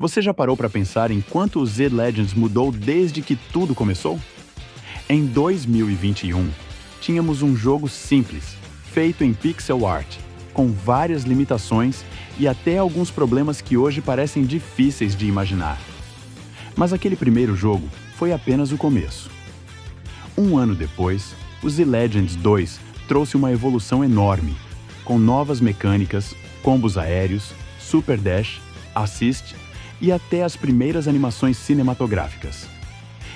Você já parou para pensar em quanto o Z Legends mudou desde que tudo começou? Em 2021, tínhamos um jogo simples, feito em pixel art, com várias limitações e até alguns problemas que hoje parecem difíceis de imaginar. Mas aquele primeiro jogo foi apenas o começo. Um ano depois, o Z Legends 2 trouxe uma evolução enorme, com novas mecânicas, combos aéreos, Super Dash, Assist e até as primeiras animações cinematográficas.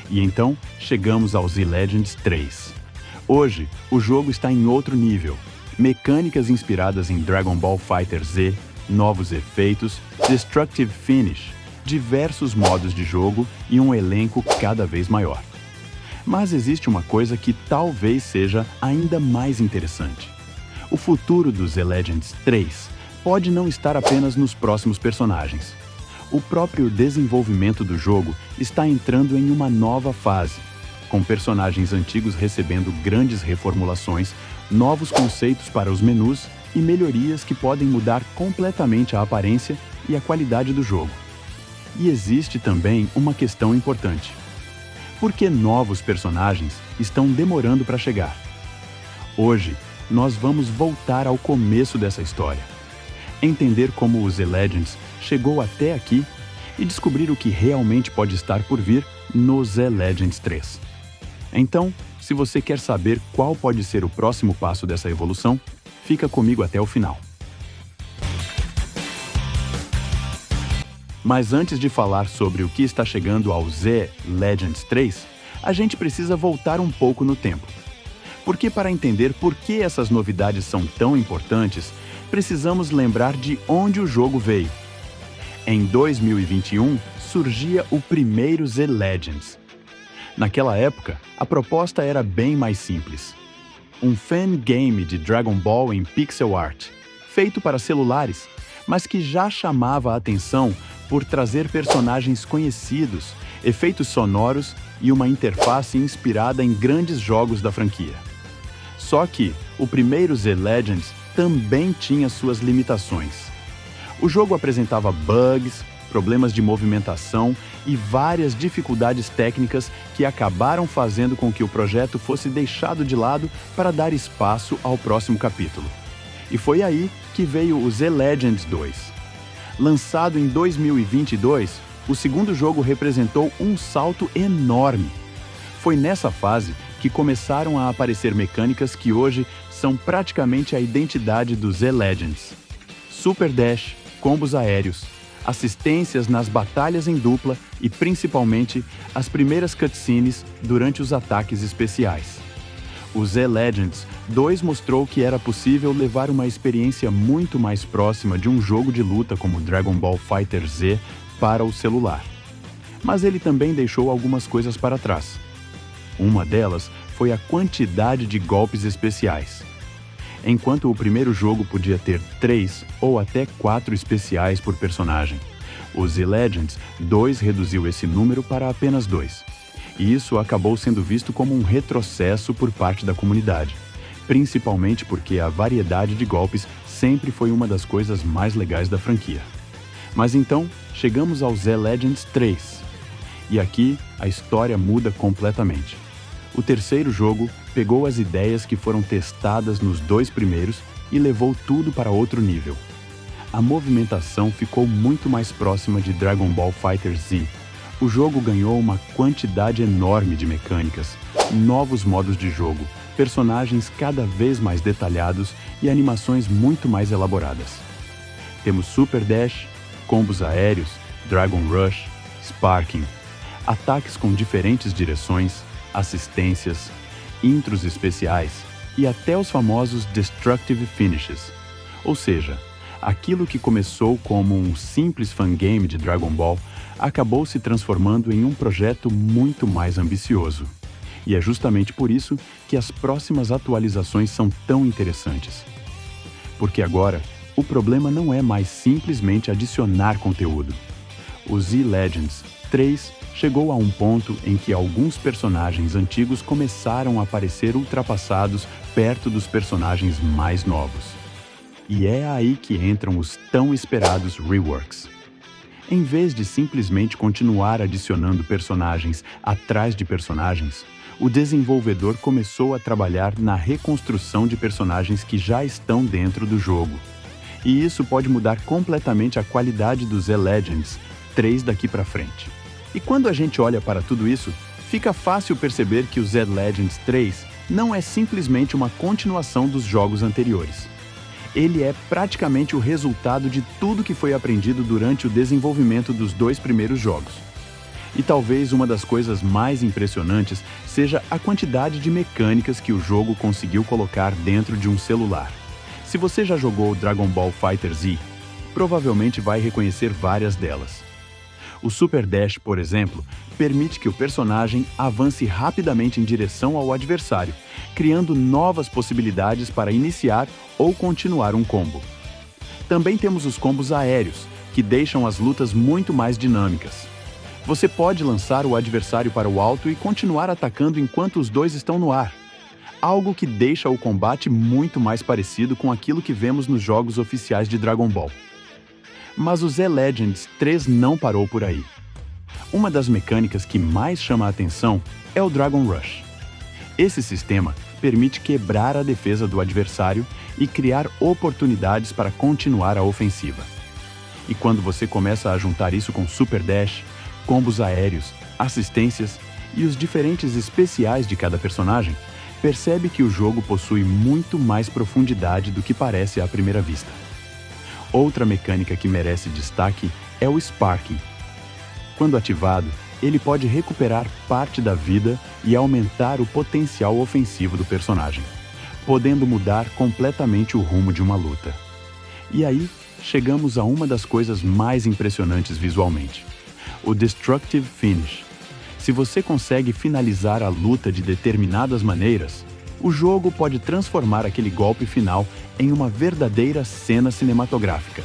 E então, chegamos ao Z Legends 3. Hoje, o jogo está em outro nível. Mecânicas inspiradas em Dragon Ball FighterZ, novos efeitos, Destructive Finish, diversos modos de jogo e um elenco cada vez maior. Mas existe uma coisa que talvez seja ainda mais interessante. O futuro do Z Legends 3 pode não estar apenas nos próximos personagens. O próprio desenvolvimento do jogo está entrando em uma nova fase, com personagens antigos recebendo grandes reformulações, novos conceitos para os menus e melhorias que podem mudar completamente a aparência e a qualidade do jogo. E existe também uma questão importante. Por que novos personagens estão demorando para chegar? Hoje, nós vamos voltar ao começo dessa história, entender como o Z Legends chegou até aqui e descobrir o que realmente pode estar por vir no Z Legends 3. Então, se você quer saber qual pode ser o próximo passo dessa evolução, fica comigo até o final. Mas antes de falar sobre o que está chegando ao Z Legends 3, a gente precisa voltar um pouco no tempo. Porque para entender por que essas novidades são tão importantes, precisamos lembrar de onde o jogo veio. Em 2021, surgia o primeiro Z Legends. Naquela época, a proposta era bem mais simples. Um fangame de Dragon Ball em pixel art, feito para celulares, mas que já chamava a atenção por trazer personagens conhecidos, efeitos sonoros e uma interface inspirada em grandes jogos da franquia. Só que o primeiro Z Legends também tinha suas limitações. O jogo apresentava bugs, problemas de movimentação e várias dificuldades técnicas que acabaram fazendo com que o projeto fosse deixado de lado para dar espaço ao próximo capítulo. E foi aí que veio o Z Legends 2. Lançado em 2022, o segundo jogo representou um salto enorme. Foi nessa fase que começaram a aparecer mecânicas que hoje são praticamente a identidade do Z Legends. Super Dash, combos aéreos, assistências nas batalhas em dupla e, principalmente, as primeiras cutscenes durante os ataques especiais. O Z Legends 2 mostrou que era possível levar uma experiência muito mais próxima de um jogo de luta como Dragon Ball FighterZ para o celular. Mas ele também deixou algumas coisas para trás. Uma delas foi a quantidade de golpes especiais. Enquanto o primeiro jogo podia ter 3 ou até 4 especiais por personagem, o Z Legends 2 reduziu esse número para apenas 2. E isso acabou sendo visto como um retrocesso por parte da comunidade, principalmente porque a variedade de golpes sempre foi uma das coisas mais legais da franquia. Mas então, chegamos ao Z Legends 3. E aqui, a história muda completamente. O terceiro jogo pegou as ideias que foram testadas nos 2 primeiros e levou tudo para outro nível. A movimentação ficou muito mais próxima de Dragon Ball FighterZ. O jogo ganhou uma quantidade enorme de mecânicas, novos modos de jogo, personagens cada vez mais detalhados e animações muito mais elaboradas. Temos Super Dash, combos aéreos, Dragon Rush, Sparking, ataques com diferentes direções, assistências, intros especiais e até os famosos Destructive Finishes. Ou seja, aquilo que começou como um simples fangame de Dragon Ball acabou se transformando em um projeto muito mais ambicioso. E é justamente por isso que as próximas atualizações são tão interessantes. Porque agora, o problema não é mais simplesmente adicionar conteúdo. O Z Legends 3 chegou a um ponto em que alguns personagens antigos começaram a parecer ultrapassados perto dos personagens mais novos. E é aí que entram os tão esperados reworks. Em vez de simplesmente continuar adicionando personagens atrás de personagens, o desenvolvedor começou a trabalhar na reconstrução de personagens que já estão dentro do jogo. E isso pode mudar completamente a qualidade do Z Legends 3 daqui para frente. E quando a gente olha para tudo isso, fica fácil perceber que o Z Legends 3 não é simplesmente uma continuação dos jogos anteriores. Ele é praticamente o resultado de tudo que foi aprendido durante o desenvolvimento dos 2 primeiros jogos. E talvez uma das coisas mais impressionantes seja a quantidade de mecânicas que o jogo conseguiu colocar dentro de um celular. Se você já jogou Dragon Ball FighterZ, provavelmente vai reconhecer várias delas. O Super Dash, por exemplo, permite que o personagem avance rapidamente em direção ao adversário, criando novas possibilidades para iniciar ou continuar um combo. Também temos os combos aéreos, que deixam as lutas muito mais dinâmicas. Você pode lançar o adversário para o alto e continuar atacando enquanto os dois estão no ar, algo que deixa o combate muito mais parecido com aquilo que vemos nos jogos oficiais de Dragon Ball. Mas o Z Legends 3 não parou por aí. Uma das mecânicas que mais chama a atenção é o Dragon Rush. Esse sistema permite quebrar a defesa do adversário e criar oportunidades para continuar a ofensiva. E quando você começa a juntar isso com Super Dash, combos aéreos, assistências e os diferentes especiais de cada personagem, percebe que o jogo possui muito mais profundidade do que parece à primeira vista. Outra mecânica que merece destaque é o Sparking. Quando ativado, ele pode recuperar parte da vida e aumentar o potencial ofensivo do personagem, podendo mudar completamente o rumo de uma luta. E aí, chegamos a uma das coisas mais impressionantes visualmente: o Destructive Finish. Se você consegue finalizar a luta de determinadas maneiras, o jogo pode transformar aquele golpe final em uma verdadeira cena cinematográfica.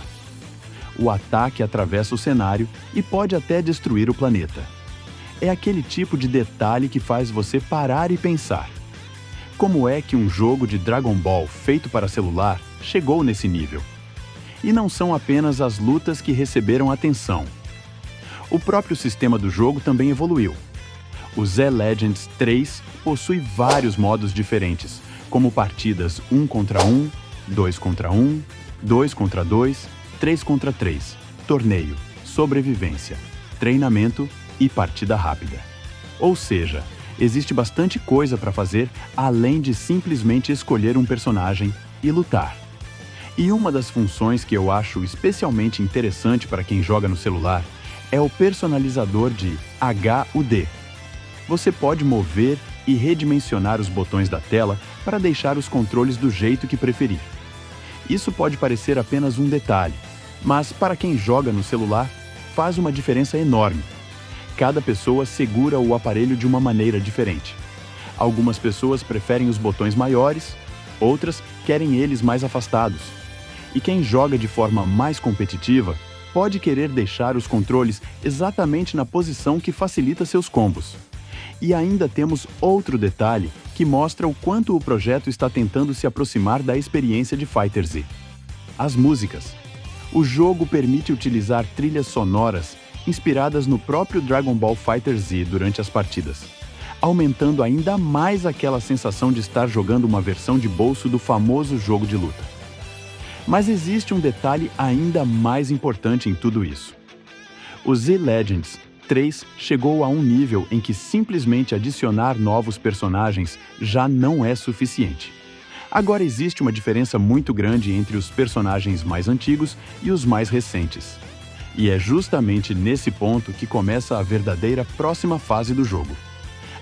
O ataque atravessa o cenário e pode até destruir o planeta. É aquele tipo de detalhe que faz você parar e pensar: como é que um jogo de Dragon Ball feito para celular chegou nesse nível? E não são apenas as lutas que receberam atenção. O próprio sistema do jogo também evoluiu. O Z Legends 3 possui vários modos diferentes, como partidas 1 contra 1, 2 contra 1, 2 contra 2, 3 contra 3, torneio, sobrevivência, treinamento e partida rápida. Ou seja, existe bastante coisa para fazer além de simplesmente escolher um personagem e lutar. E uma das funções que eu acho especialmente interessante para quem joga no celular é o personalizador de HUD. Você pode mover e redimensionar os botões da tela para deixar os controles do jeito que preferir. Isso pode parecer apenas um detalhe, mas para quem joga no celular, faz uma diferença enorme. Cada pessoa segura o aparelho de uma maneira diferente. Algumas pessoas preferem os botões maiores, outras querem eles mais afastados. E quem joga de forma mais competitiva pode querer deixar os controles exatamente na posição que facilita seus combos. E ainda temos outro detalhe que mostra o quanto o projeto está tentando se aproximar da experiência de FighterZ: as músicas. O jogo permite utilizar trilhas sonoras inspiradas no próprio Dragon Ball FighterZ durante as partidas, aumentando ainda mais aquela sensação de estar jogando uma versão de bolso do famoso jogo de luta. Mas existe um detalhe ainda mais importante em tudo isso. O Z Legends 3 chegou a um nível em que simplesmente adicionar novos personagens já não é suficiente. Agora existe uma diferença muito grande entre os personagens mais antigos e os mais recentes. E é justamente nesse ponto que começa a verdadeira próxima fase do jogo: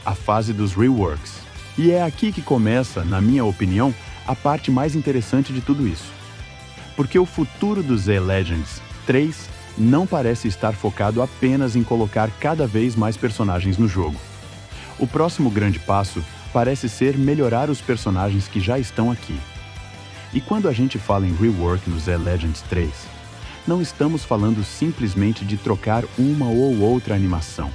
a fase dos reworks. E é aqui que começa, na minha opinião, a parte mais interessante de tudo isso. Porque o futuro do Z Legends 3 não parece estar focado apenas em colocar cada vez mais personagens no jogo. O próximo grande passo parece ser melhorar os personagens que já estão aqui. E quando a gente fala em rework no Z Legends 3, não estamos falando simplesmente de trocar uma ou outra animação.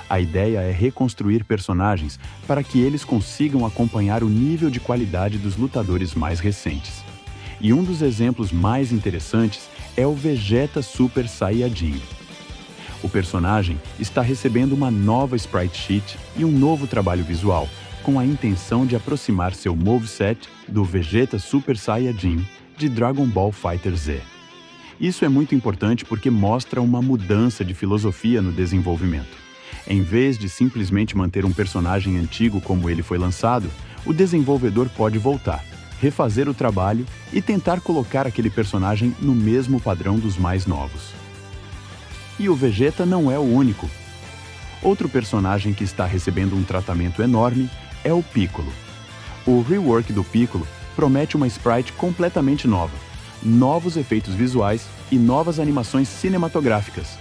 A ideia é reconstruir personagens para que eles consigam acompanhar o nível de qualidade dos lutadores mais recentes. E um dos exemplos mais interessantes é o Vegeta Super Saiyajin. O personagem está recebendo uma nova sprite sheet e um novo trabalho visual, com a intenção de aproximar seu moveset do Vegeta Super Saiyajin de Dragon Ball FighterZ. Isso é muito importante porque mostra uma mudança de filosofia no desenvolvimento. Em vez de simplesmente manter um personagem antigo como ele foi lançado, o desenvolvedor pode voltar, refazer o trabalho e tentar colocar aquele personagem no mesmo padrão dos mais novos. E o Vegeta não é o único. Outro personagem que está recebendo um tratamento enorme é o Piccolo. O rework do Piccolo promete uma sprite completamente nova, novos efeitos visuais e novas animações cinematográficas.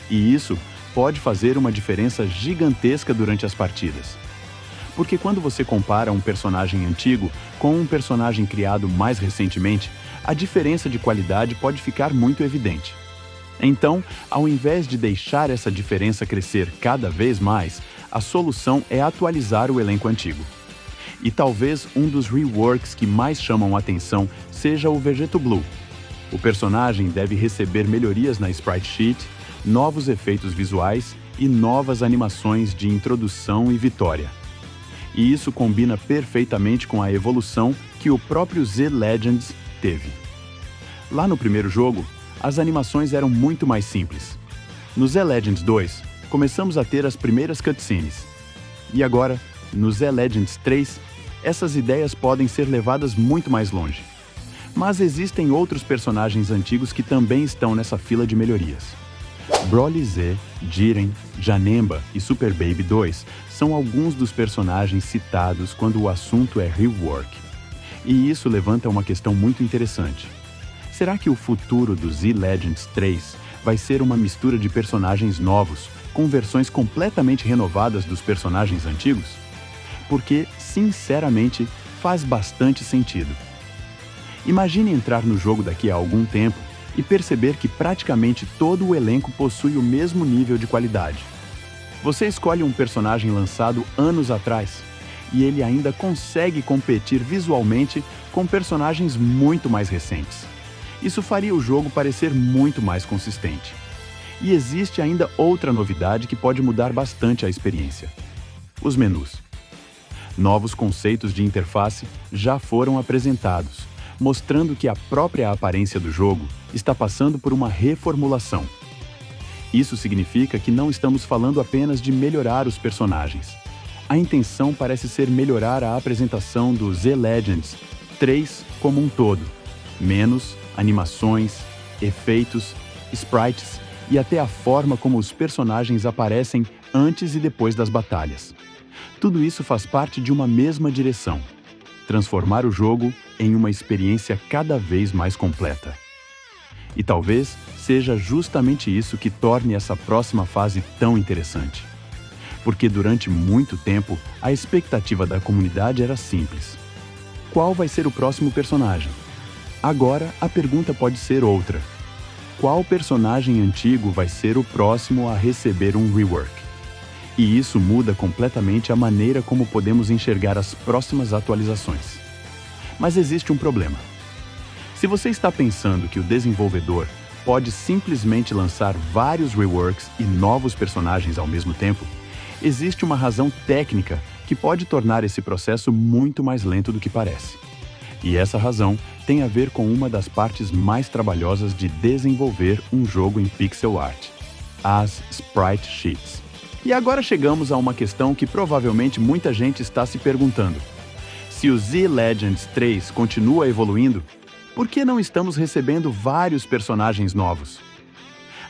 E isso pode fazer uma diferença gigantesca durante as partidas. Porque quando você compara um personagem antigo com um personagem criado mais recentemente, a diferença de qualidade pode ficar muito evidente. Então, ao invés de deixar essa diferença crescer cada vez mais, a solução é atualizar o elenco antigo. E talvez um dos reworks que mais chamam a atenção seja o Vegeta Blue. O personagem deve receber melhorias na sprite sheet, novos efeitos visuais e novas animações de introdução e vitória. E isso combina perfeitamente com a evolução que o próprio Z Legends teve. Lá no primeiro jogo, as animações eram muito mais simples. No Z Legends 2, começamos a ter as primeiras cutscenes. E agora, no Z Legends 3, essas ideias podem ser levadas muito mais longe. Mas existem outros personagens antigos que também estão nessa fila de melhorias. Broly Z, Jiren, Janemba e Super Baby 2 são alguns dos personagens citados quando o assunto é rework. E isso levanta uma questão muito interessante. Será que o futuro do Z Legends 3 vai ser uma mistura de personagens novos, com versões completamente renovadas dos personagens antigos? Porque, sinceramente, faz bastante sentido. Imagine entrar no jogo daqui a algum tempo e perceber que praticamente todo o elenco possui o mesmo nível de qualidade. Você escolhe um personagem lançado anos atrás e ele ainda consegue competir visualmente com personagens muito mais recentes. Isso faria o jogo parecer muito mais consistente. E existe ainda outra novidade que pode mudar bastante a experiência: os menus. Novos conceitos de interface já foram apresentados, mostrando que a própria aparência do jogo está passando por uma reformulação. Isso significa que não estamos falando apenas de melhorar os personagens. A intenção parece ser melhorar a apresentação do Z Legends 3 como um todo, menos animações, efeitos, sprites e até a forma como os personagens aparecem antes e depois das batalhas. Tudo isso faz parte de uma mesma direção: transformar o jogo em uma experiência cada vez mais completa. E talvez seja justamente isso que torne essa próxima fase tão interessante. Porque durante muito tempo, a expectativa da comunidade era simples: qual vai ser o próximo personagem? Agora, a pergunta pode ser outra: qual personagem antigo vai ser o próximo a receber um rework? E isso muda completamente a maneira como podemos enxergar as próximas atualizações. Mas existe um problema. Se você está pensando que o desenvolvedor pode simplesmente lançar vários reworks e novos personagens ao mesmo tempo, existe uma razão técnica que pode tornar esse processo muito mais lento do que parece. E essa razão tem a ver com uma das partes mais trabalhosas de desenvolver um jogo em pixel art: as sprite sheets. E agora chegamos a uma questão que provavelmente muita gente está se perguntando: se o Z Legends 3 continua evoluindo, por que não estamos recebendo vários personagens novos?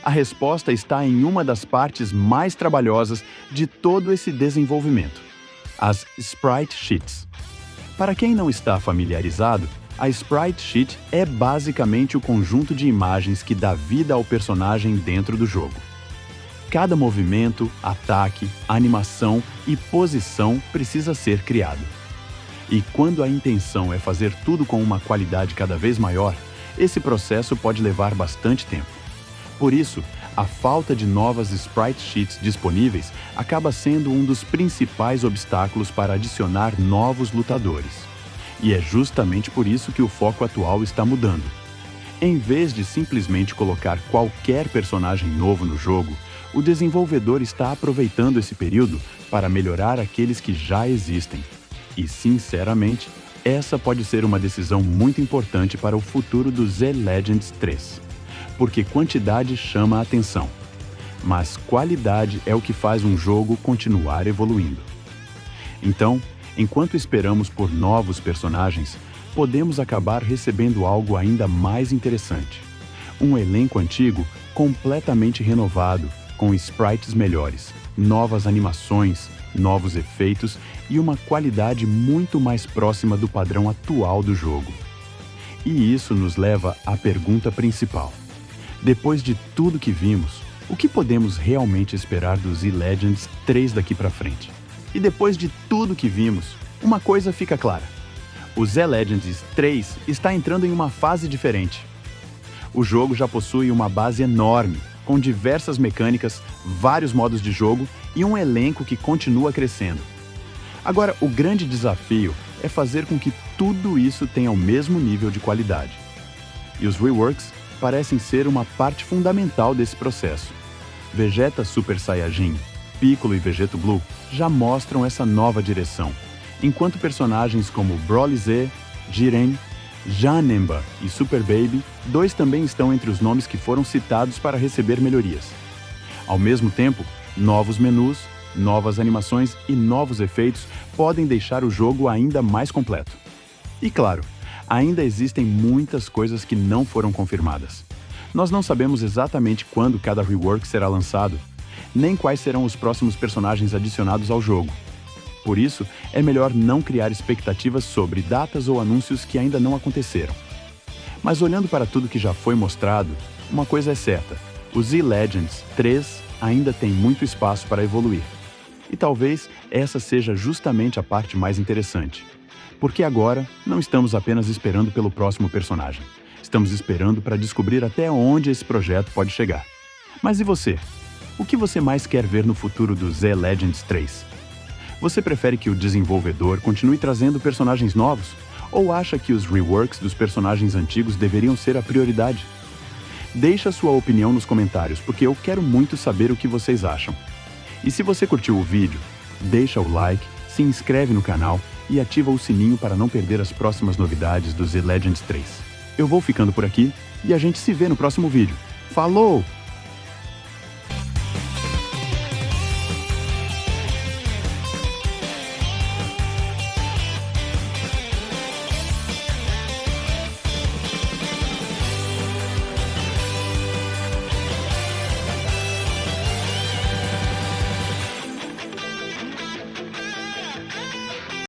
A resposta está em uma das partes mais trabalhosas de todo esse desenvolvimento: as sprite sheets. Para quem não está familiarizado, a sprite sheet é basicamente o conjunto de imagens que dá vida ao personagem dentro do jogo. Cada movimento, ataque, animação e posição precisa ser criado. E quando a intenção é fazer tudo com uma qualidade cada vez maior, esse processo pode levar bastante tempo. Por isso, a falta de novas sprite sheets disponíveis acaba sendo um dos principais obstáculos para adicionar novos lutadores. E é justamente por isso que o foco atual está mudando. Em vez de simplesmente colocar qualquer personagem novo no jogo, o desenvolvedor está aproveitando esse período para melhorar aqueles que já existem. E, sinceramente, essa pode ser uma decisão muito importante para o futuro do Z Legends 3, porque quantidade chama a atenção, mas qualidade é o que faz um jogo continuar evoluindo. Então, enquanto esperamos por novos personagens, podemos acabar recebendo algo ainda mais interessante. Um elenco antigo completamente renovado, com sprites melhores, novas animações, novos efeitos e uma qualidade muito mais próxima do padrão atual do jogo. E isso nos leva à pergunta principal. Depois de tudo que vimos, o que podemos realmente esperar do Z Legends 3 daqui para frente? E depois de tudo que vimos, uma coisa fica clara. O Z Legends 3 está entrando em uma fase diferente. O jogo já possui uma base enorme, com diversas mecânicas, vários modos de jogo e um elenco que continua crescendo. Agora, o grande desafio é fazer com que tudo isso tenha o mesmo nível de qualidade. E os reworks parecem ser uma parte fundamental desse processo. Vegeta Super Saiyajin, Piccolo e Vegeto Blue já mostram essa nova direção, enquanto personagens como Broly Z, Jiren, Janemba e Super Baby, dois também estão entre os nomes que foram citados para receber melhorias. Ao mesmo tempo, novos menus, novas animações e novos efeitos podem deixar o jogo ainda mais completo. E claro, ainda existem muitas coisas que não foram confirmadas. Nós não sabemos exatamente quando cada rework será lançado, nem quais serão os próximos personagens adicionados ao jogo. Por isso, é melhor não criar expectativas sobre datas ou anúncios que ainda não aconteceram. Mas olhando para tudo que já foi mostrado, uma coisa é certa: o Z Legends 3 ainda tem muito espaço para evoluir. E talvez essa seja justamente a parte mais interessante. Porque agora não estamos apenas esperando pelo próximo personagem. Estamos esperando para descobrir até onde esse projeto pode chegar. Mas e você? O que você mais quer ver no futuro do Z Legends 3? Você prefere que o desenvolvedor continue trazendo personagens novos? Ou acha que os reworks dos personagens antigos deveriam ser a prioridade? Deixa sua opinião nos comentários, porque eu quero muito saber o que vocês acham. E se você curtiu o vídeo, deixa o like, se inscreve no canal e ativa o sininho para não perder as próximas novidades do Z Legends 3. Eu vou ficando por aqui e a gente se vê no próximo vídeo. Falou!